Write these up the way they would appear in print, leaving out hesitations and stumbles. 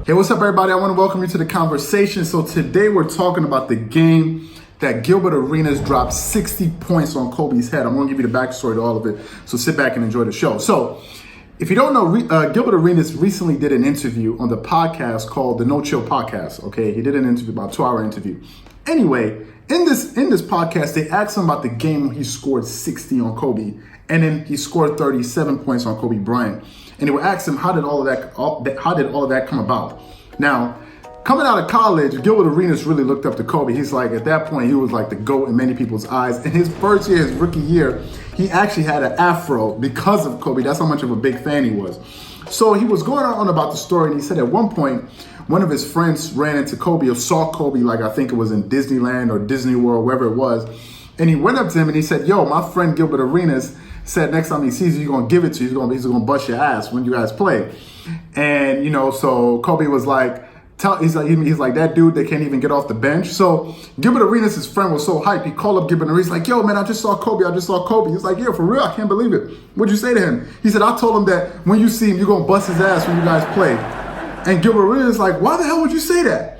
Hey, what's up, everybody? I want to welcome you to the conversation. So today we're talking about the game that Gilbert Arenas dropped 60 points on Kobe's head. I'm going to give you the backstory to all of it. So sit back and enjoy the show. So if you don't know, Gilbert Arenas recently did an interview on the podcast called the No Chill Podcast. Okay, he did an interview, about a 2-hour interview. Anyway, in this podcast, they asked him about the game when he scored 60 on Kobe, and then he scored 37 points on Kobe Bryant. And they were asking him, how did all of that come about? Now, coming out of college, Gilbert Arenas really looked up to Kobe. He's like, at that point, he was like the GOAT in many people's eyes. In his first year, his rookie year, he actually had an afro because of Kobe. That's how much of a big fan he was. So he was going on about the story, and he said at one point, one of his friends ran into Kobe or saw Kobe, like I think it was in Disneyland or Disney World, wherever it was. And he went up to him and he said, yo, my friend Gilbert Arenas said next time he sees you, he's going to give it to you. He's going to bust your ass when you guys play. And, you know, so Kobe was like, he's like, that dude, they can't even get off the bench. So Gilbert Arenas, his friend, was so hyped. He called up Gilbert Arenas, like, yo, man, I just saw Kobe. He's like, yeah, for real? I can't believe it. What'd you say to him? He said, I told him that when you see him, you're going to bust his ass when you guys play. And Gilbert Arenas is like, why the hell would you say that?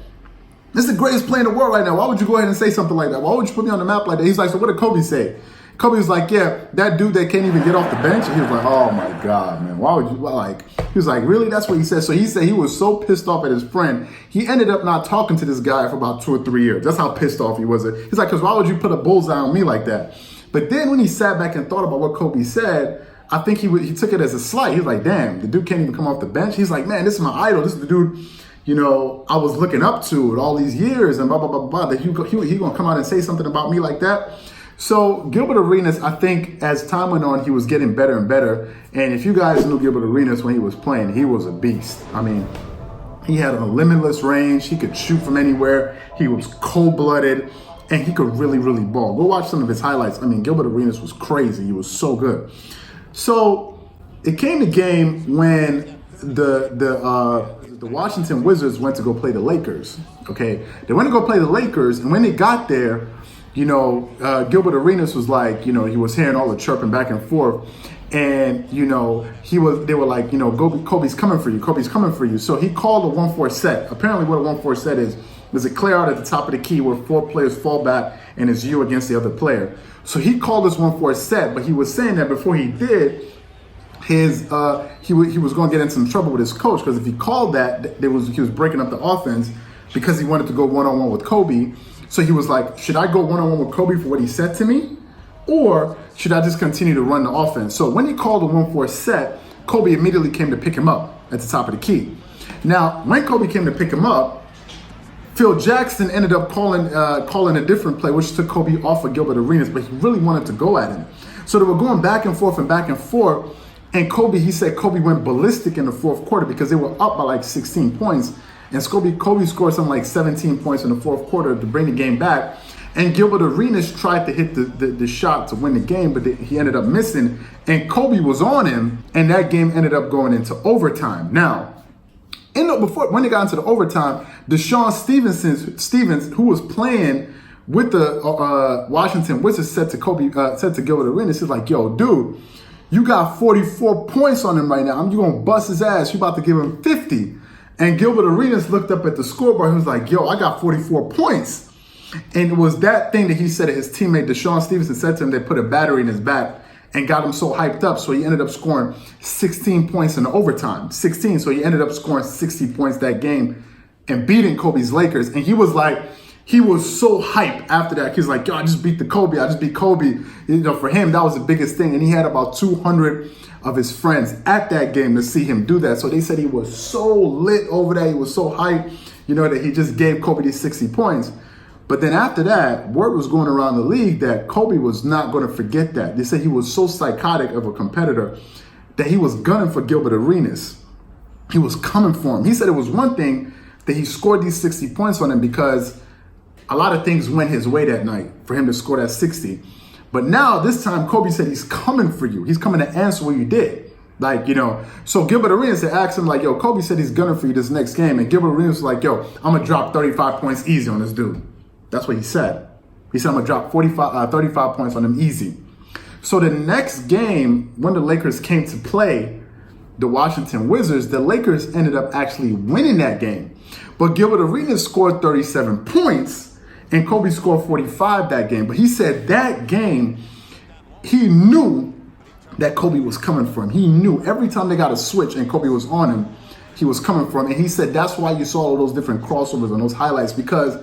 This is the greatest player in the world right now. Why would you go ahead and say something like that? Why would you put me on the map like that? He's like, so what did Kobe say? Kobe was like, yeah, that dude that can't even get off the bench. And he was like, oh my God, man, why would you, he was like, really? That's what he said. So he said he was so pissed off at his friend, he ended up not talking to this guy for about 2 or 3 years. That's how pissed off he was. He's like, because why would you put a bullseye on me like that? But then when he sat back and thought about what Kobe said, I think he took it as a slight. He's like, damn, the dude can't even come off the bench. He's like, man, this is my idol. This is the dude, you know, I was looking up to all these years and blah, blah, blah, blah. That he going to come out and say something about me like that. So Gilbert Arenas, I think as time went on, he was getting better and better. And if you guys knew Gilbert Arenas when he was playing, he was a beast. I mean, he had a limitless range. He could shoot from anywhere. He was cold-blooded, and he could really, really ball. Go watch some of his highlights. I mean, Gilbert Arenas was crazy. He was so good. So it came to game when the Washington Wizards went to go play the Lakers. Okay, they went to go play the Lakers, and when they got there, you know, Gilbert Arenas was like, you know, he was hearing all the chirping back and forth, and you know, they were like, you know, Kobe's coming for you. Kobe's coming for you. So he called a 1-4 set. Apparently, what a 1-4 set is there's a clear out at the top of the key where 4 players fall back, and it's you against the other player. So he called this 1-4 set, but he was saying that before he did, he was going to get into some trouble with his coach, because if he called that, he was breaking up the offense because he wanted to go one-on-one with Kobe. So he was like, should I go one-on-one with Kobe for what he said to me, or should I just continue to run the offense? So when he called a 1-4 set, Kobe immediately came to pick him up at the top of the key. Now, when Kobe came to pick him up, Phil Jackson ended up calling a different play, which took Kobe off of Gilbert Arenas, but he really wanted to go at him. So they were going back and forth, and Kobe, he said Kobe went ballistic in the fourth quarter because they were up by like 16 points. And Kobe scored something like 17 points in the fourth quarter to bring the game back. And Gilbert Arenas tried to hit the shot to win the game, but he ended up missing. And Kobe was on him, and that game ended up going into overtime. Now, when they got into the overtime, DeShaun Stevens, who was playing with the Washington Wizards, said to Gilbert Arenas, he's like, yo, dude, you got 44 points on him right now. You're going to bust his ass. You're about to give him 50. And Gilbert Arenas looked up at the scoreboard. He was like, yo, I got 44 points. And it was that thing that he said to his teammate, DeShaun Stevenson, said to him, they put a battery in his back and got him so hyped up. So he ended up scoring 16 points in the overtime. 16. So he ended up scoring 60 points that game and beating Kobe's Lakers. And he was so hyped after that. He's like, yo, I just beat Kobe. You know, for him, that was the biggest thing. And he had about 200 of his friends at that game to see him do that. So they said he was so lit over that. He was so hyped, you know, that he just gave Kobe these 60 points. But then after that, word was going around the league that Kobe was not going to forget that. They said he was so psychotic of a competitor that he was gunning for Gilbert Arenas. He was coming for him. He said it was one thing that he scored these 60 points on him because a lot of things went his way that night for him to score that 60. But now, this time, Kobe said he's coming for you. He's coming to answer what you did. Like, you know, so Gilbert Arenas had asked him, like, yo, Kobe said he's gunning for you this next game. And Gilbert Arenas was like, yo, I'm going to drop 35 points easy on this dude. That's what he said. He said, I'm going to drop 35 points on him easy. So the next game, when the Lakers came to play, the Washington Wizards, the Lakers ended up actually winning that game. But Gilbert Arenas scored 37 points and Kobe scored 45 that game. But he said that game, he knew that Kobe was coming for him. He knew every time they got a switch and Kobe was on him, he was coming for him. And he said that's why you saw all those different crossovers and those highlights, because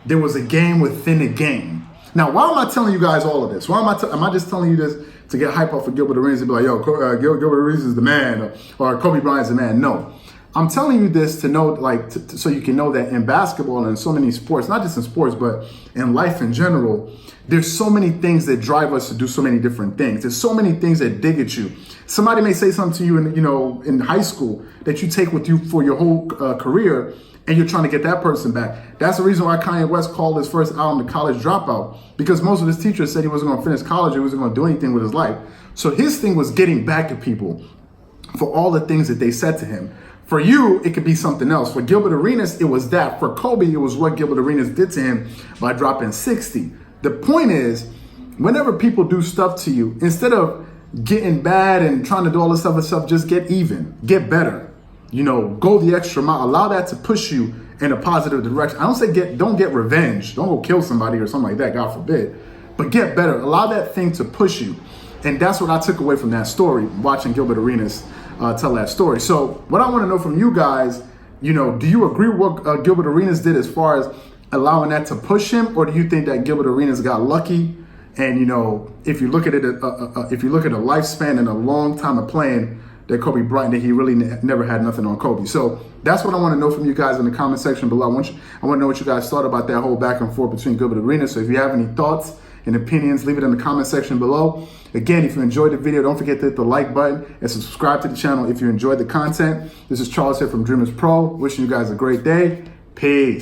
there was a game within a game. Now, why am I telling you guys all of this? Why am I just telling you this to get hype off of Gilbert Arenas and be like, yo, Gilbert Arenas is the man, or Kobe Bryant's the man? No. I'm telling you this to know, like, so you can know that in basketball and in so many sports, not just in sports, but in life in general, there's so many things that drive us to do so many different things. There's so many things that dig at you. Somebody may say something to you in high school that you take with you for your whole career, and you're trying to get that person back. That's the reason why Kanye West called his first album The College Dropout, because most of his teachers said he wasn't going to finish college, he wasn't going to do anything with his life. So his thing was getting back at people for all the things that they said to him. For you, it could be something else. For Gilbert Arenas, it was that. For Kobe, it was what Gilbert Arenas did to him by dropping 60. The point is, whenever people do stuff to you, instead of getting bad and trying to do all this other stuff, just get even, get better. Go the extra mile. Allow that to push you in a positive direction. I don't say don't get revenge. Don't go kill somebody or something like that, God forbid. But get better. Allow that thing to push you. And that's what I took away from that story, watching Gilbert Arenas tell that story. So what I want to know from you guys, do you agree with what Gilbert Arenas did as far as allowing that to push him, or do you think that Gilbert Arenas got lucky? And if you look at it, if you look at a lifespan and a long time of playing, that Kobe Bryant, that he really never had nothing on Kobe. So that's what I want to know from you guys in the comment section below. I want to know what you guys thought about that whole back and forth between Gilbert Arenas. So if you have any thoughts and opinions, leave it in the comment section below. Again, if you enjoyed the video, don't forget to hit the like button and subscribe to the channel if you enjoyed the content. This is Charles here from DreamersPro, wishing you guys a great day. Peace.